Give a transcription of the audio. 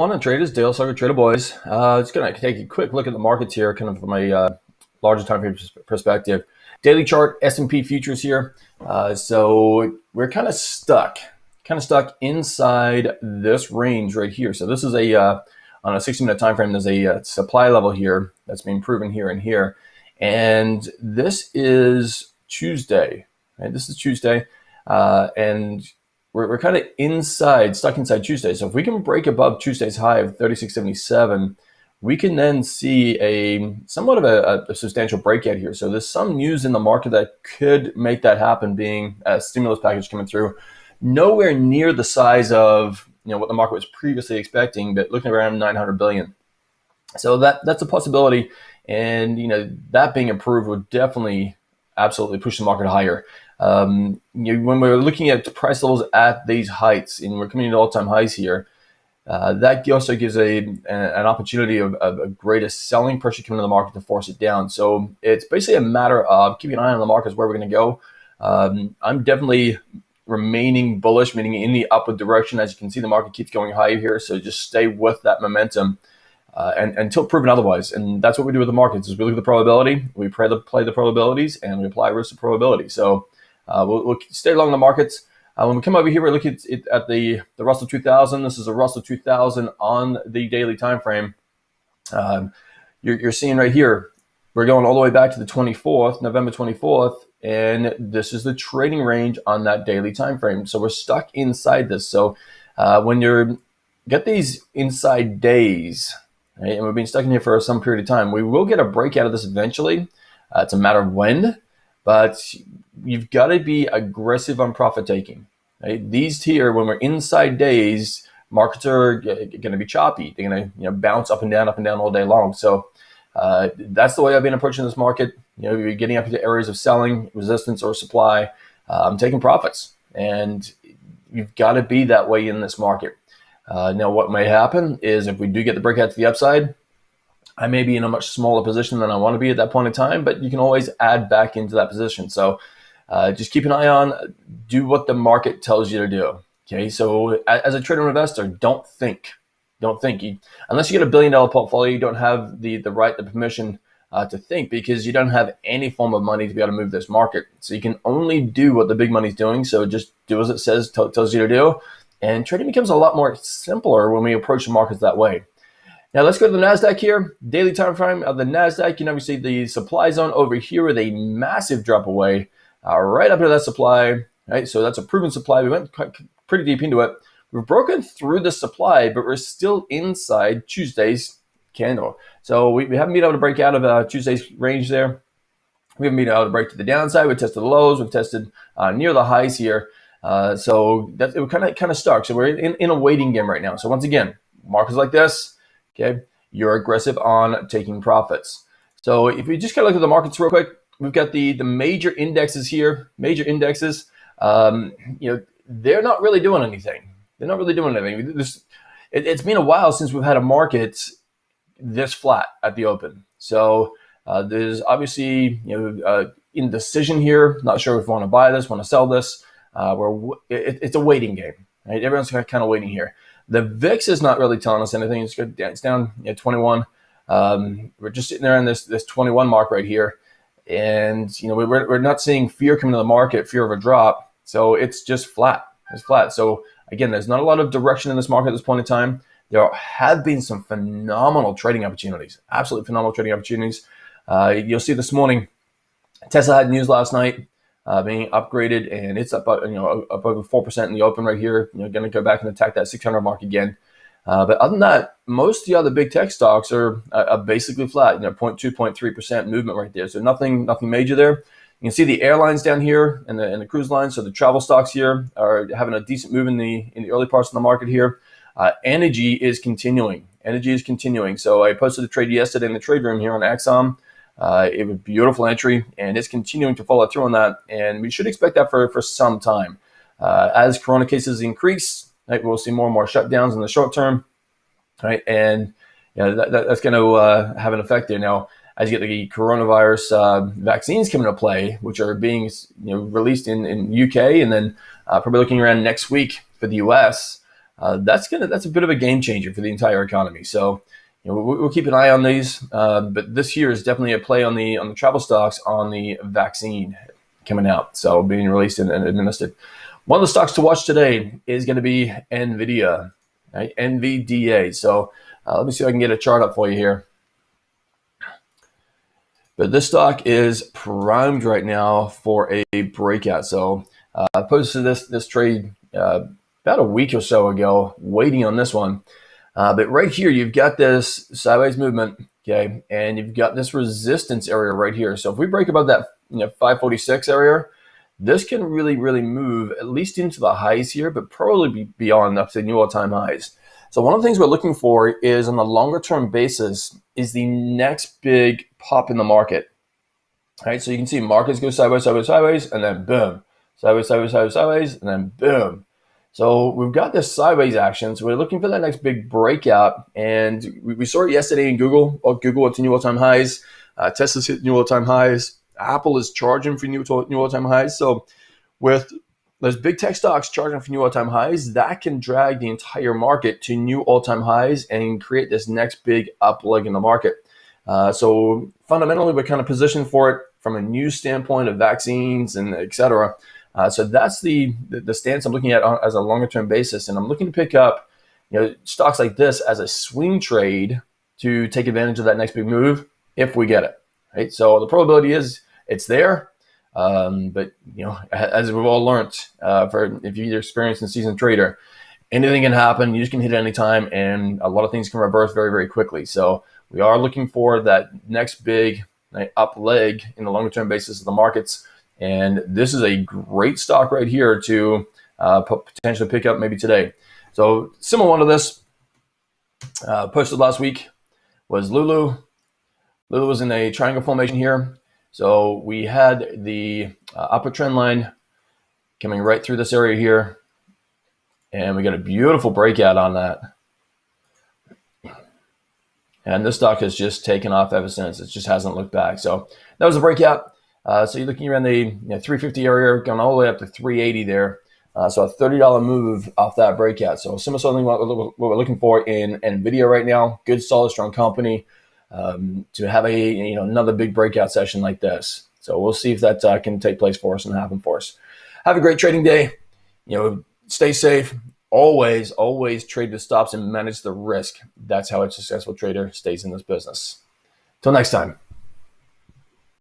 On traders, Dale Sucker, Trader Boys. Just going to take a quick look at the markets here, kind of from a larger time frame perspective. Daily chart, S&P futures here. So we're kind of stuck inside this range right here. So this is a on a 60-minute time frame. There's a supply level here that's being proven here and here, and this is Tuesday. Right? This is Tuesday, and we're kind of stuck inside Tuesday. So if we can break above Tuesday's high of 36.77, we can then see somewhat of a substantial breakout here. So there's some news in the market that could make that happen, being a stimulus package coming through. Nowhere near the size of what the market was previously expecting, but looking around 900 billion. So that's a possibility, and that being approved would definitely absolutely push the market higher. When we're looking at price levels at these heights, and we're coming into all-time highs here, that also gives an opportunity of a greater selling pressure coming to the market to force it down. So it's basically a matter of keeping an eye on the markets where we're going to go. I'm definitely remaining bullish, meaning in the upward direction. As you can see, the market keeps going higher here, so just stay with that momentum and until proven otherwise. And that's what we do with the markets: is we look at the probability, we play the probabilities, and we apply risk to probability. So we'll stay along the markets. When we come over here, we're looking at the Russell 2000. This is a Russell 2000 on the daily time frame. You're seeing right here, we're going all the way back to the 24th, November 24th, and this is the trading range on that daily time frame. So we're stuck inside this. So when you get these inside days, right, and we've been stuck in here for some period of time, we will get a breakout of this eventually. It's a matter of when, but you've got to be aggressive on profit taking. Right? These here, when we're inside days, markets are going to be choppy. They're going to bounce up and down all day long. So that's the way I've been approaching this market. You're getting up into areas of selling, resistance, or supply. I'm taking profits, and you've got to be that way in this market. Now, what may happen is if we do get the breakout to the upside, I may be in a much smaller position than I want to be at that point in time, but you can always add back into that position. So just keep an eye on, do what the market tells you to do. Okay, so as a trader and investor, don't think. Unless you get $1 billion portfolio, you don't have the right, the permission to think, because you don't have any form of money to be able to move this market. So you can only do what the big money's doing. So just do as it says, tells you to do. And trading becomes a lot more simpler when we approach the markets that way. Now let's go to the NASDAQ here. Daily time frame of the NASDAQ. We see the supply zone over here with a massive drop away right up into that supply. Right, so that's a proven supply. We went pretty deep into it. We've broken through the supply, but we're still inside Tuesday's candle. So we haven't been able to break out of Tuesday's range there. We haven't been able to break to the downside. We tested the lows. We've tested near the highs here. So that it kind of stuck. So we're in a waiting game right now. So once again, markets like this, okay, you're aggressive on taking profits. So if we just kind of look at the markets real quick, we've got the major indexes here. Major indexes, they're not really doing anything. It's been a while since we've had a market this flat at the open. So there's obviously indecision here. Not sure if we want to buy this, want to sell this. It's a waiting game. Right? Everyone's kind of waiting here. The VIX is not really telling us anything. It's down at 21. We're just sitting there in this 21 mark right here, and we're not seeing fear coming to the market, fear of a drop. So it's just flat. It's flat. So again, there's not a lot of direction in this market at this point in time. There have been some phenomenal trading opportunities, absolutely phenomenal trading opportunities. You'll see this morning, Tesla had news last night being upgraded, and it's up over 4% in the open right here. Going to go back and attack that 600 mark again. But other than that, most of the other big tech stocks are basically flat. 0.2, 0.3% movement right there. So nothing major there. You can see the airlines down here and the cruise lines. So the travel stocks here are having a decent move in the early parts of the market here. Energy is continuing. So I posted a trade yesterday in the trade room here on Axon. It was a beautiful entry, and it's continuing to follow through on that. And we should expect that for some time. As corona cases increase, right, we'll see more and more shutdowns in the short term, right? And that's going to have an effect there. Now, as you get the coronavirus vaccines coming into play, which are being released in UK, and then probably looking around next week for the US, that's a bit of a game changer for the entire economy. So we'll keep an eye on these. But this year is definitely a play on the travel stocks on the vaccine coming out, so being released and administered. One of the stocks to watch today is going to be NVIDIA, right? NVDA. So let me see if I can get a chart up for you here. But this stock is primed right now for a breakout. So I posted this trade about a week or so ago, waiting on this one. But right here, you've got this sideways movement, okay, and you've got this resistance area right here. So if we break above that 546 area, this can really move at least into the highs here, but probably be beyond up to new all-time highs. So one of the things we're looking for is on the longer term basis is the next big pop in the market. All right, so you can see markets go sideways, and then boom, sideways, and then boom. So we've got this sideways action. So we're looking for that next big breakout, and we saw it yesterday in Google. Google at new all-time highs. Tesla's hit new all-time highs. Apple is charging for new all-time highs. So with those big tech stocks charging for new all-time highs, that can drag the entire market to new all-time highs and create this next big up leg in the market. So fundamentally, we're kind of positioned for it from a news standpoint of vaccines and et cetera. So that's the stance I'm looking at as a longer term basis. And I'm looking to pick up stocks like this as a swing trade to take advantage of that next big move if we get it. Right? So the probability is it's there. But as we've all learned, if you're experienced and seasoned trader, anything can happen. You just can hit it any time, and a lot of things can reverse very quickly. So we are looking for that next big up leg in the longer term basis of the markets, and this is a great stock right here to potentially pick up maybe today. So similar one to this posted last week was Lulu. Lulu was in a triangle formation here. So we had the upper trend line coming right through this area here, and we got a beautiful breakout on that. And this stock has just taken off ever since. It just hasn't looked back. So that was a breakout. So you're looking around the 350 area, going all the way up to 380 there. So a $30 move off that breakout. So similar something what we're looking for in NVIDIA right now. Good, solid, strong company. To have another big breakout session like this. So we'll see if that can take place for us and happen for us. Have a great trading day. Stay safe. Always trade the stops and manage the risk. That's how a successful trader stays in this business. Till next time.